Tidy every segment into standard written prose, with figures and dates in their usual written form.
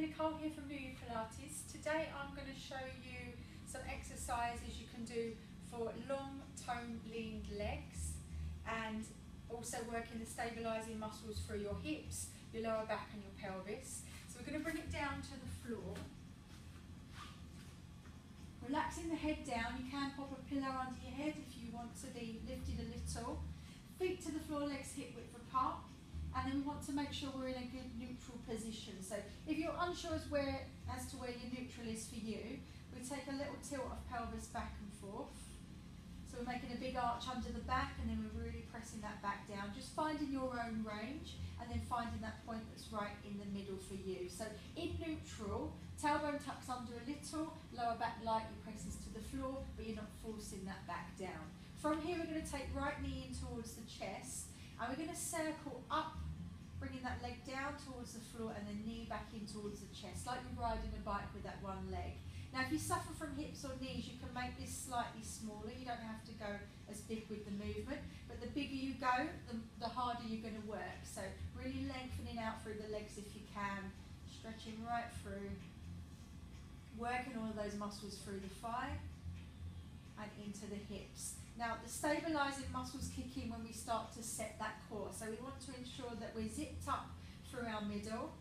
Nicole here from New You Pilates. Today I'm going to show you some exercises you can do for long tone leaned legs and also working the stabilising muscles through your hips, your lower back and your pelvis. So we're going to bring it down to the floor. Relaxing the head down, you can pop a pillow under your head if you want to be lifted a little. Feet to the floor, legs hip width apart. And then we want to make sure we're in a good neutral position. So if you're unsure as to where your neutral is for you, we take a little tilt of pelvis back and forth. So we're making a big arch under the back and then we're really pressing that back down. Just finding your own range and then finding that point that's right in the middle for you. So in neutral, tailbone tucks under a little, lower back lightly presses to the floor, but you're not forcing that back down. From here we're going to take right knee in towards the chest and we're going to circle up, bringing that leg down towards the floor and then knee back in towards the chest, like you're riding a bike with that one leg. Now if you suffer from hips or knees, you can make this slightly smaller. You don't have to go as big with the movement, but the bigger you go, the harder you're going to work. So really lengthening out through the legs if you can, stretching right through, working all of those muscles through the thigh and into the hips. Now the stabilising muscles kick in when we start to set that core. So we want to ensure that we're zipped up through our middle.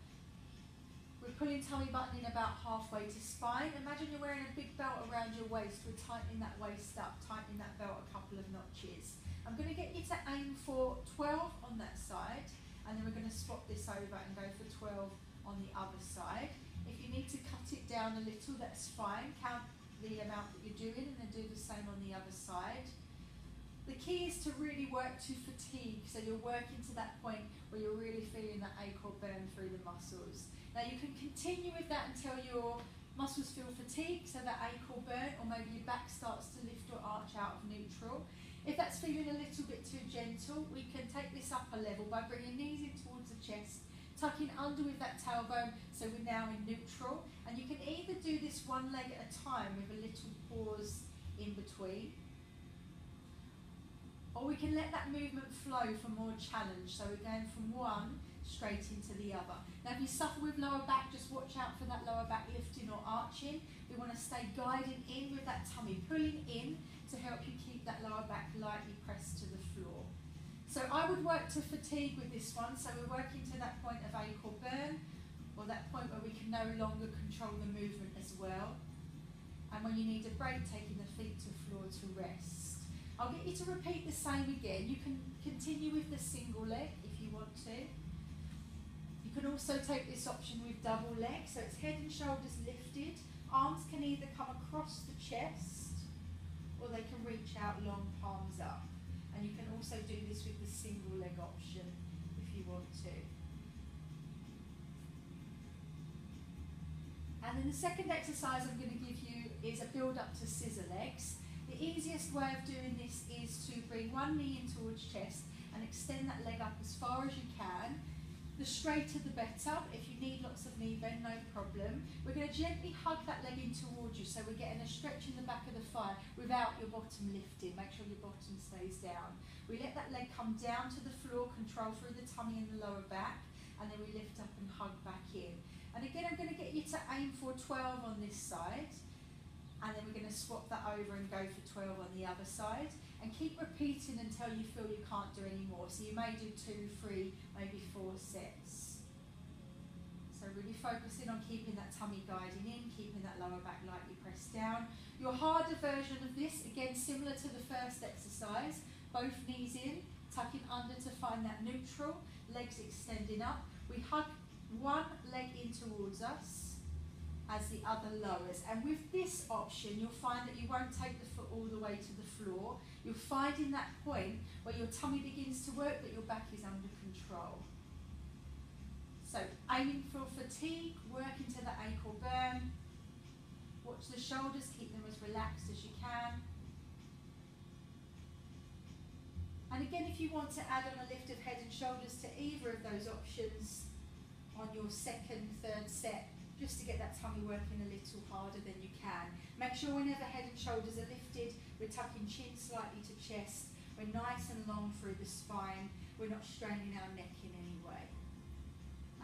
We're pulling tummy button in about halfway to spine. Imagine you're wearing a big belt around your waist. We're tightening that waist up, tightening that belt a couple of notches. I'm going to get you to aim for 12 on that side, and then we're going to swap this over and go for 12 on the other side. If you need to cut it down a little, that's fine. Count the amount that you're doing and then do the same on the other side. The key is to really work to fatigue, so you're working to that point where you're really feeling that ache or burn through the muscles. Now you can continue with that until your muscles feel fatigued, so that ache or burn, or maybe your back starts to lift or arch out of neutral. If that's feeling a little bit too gentle, we can take this up a level by bringing knees in towards the chest, tucking under with that tailbone, so we're now in neutral. And you can either do this one leg at a time with a little pause in between, or we can let that movement flow for more challenge. So we're going from one straight into the other. Now if you suffer with lower back, just watch out for that lower back lifting or arching. We want to stay guided in with that tummy, pulling in to help you keep that lower back lightly pressed to the floor. So I would work to fatigue with this one. So we're working to that point of ache or burn, or that point where we can no longer control the movement as well. And when you need a break, taking the feet to floor to rest. I'll get you to repeat the same again. You can continue with the single leg if you want to. You can also take this option with double leg, so it's head and shoulders lifted. Arms can either come across the chest or they can reach out long, palms up. And you can also do this with the single leg option if you want to. And then the second exercise I'm going to give you is a build up to scissor legs. The easiest way of doing this is to bring one knee in towards chest and extend that leg up as far as you can. The straighter the better. If you need lots of knee bend, no problem. We're going to gently hug that leg in towards you, so we're getting a stretch in the back of the thigh without your bottom lifting. Make sure your bottom stays down. We let that leg come down to the floor, control through the tummy and the lower back, and then we lift up and hug back in. And again, I'm going to get you to aim for 12 on this side. And then we're going to swap that over and go for 12 on the other side. And keep repeating until you feel you can't do any more. So you may do 2, 3, maybe 4 sets. So really focusing on keeping that tummy guiding in, keeping that lower back lightly pressed down. Your harder version of this, again similar to the first exercise, both knees in, tucking under to find that neutral, legs extending up. We hug one leg in towards us as the other lowers. And with this option, you'll find that you won't take the foot all the way to the floor. You'll find in that point where your tummy begins to work that your back is under control. So aiming for fatigue, working to the ache or burn. Watch the shoulders, keep them as relaxed as you can. And again, if you want to add on a lift of head and shoulders to either of those options on your second, third set, just to get that tummy working a little harder than you can. Make sure whenever head and shoulders are lifted, we're tucking chin slightly to chest, we're nice and long through the spine, we're not straining our neck in any way.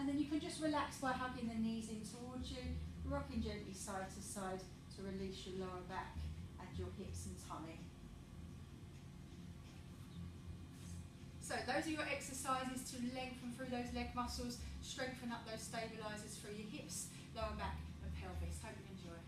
And then you can just relax by hugging the knees in towards you, rocking gently side to side to release your lower back and your hips and tummy. So those are your exercises to lengthen through those leg muscles, strengthen up those stabilisers through your hips, lower back and pelvis. Hope you enjoy.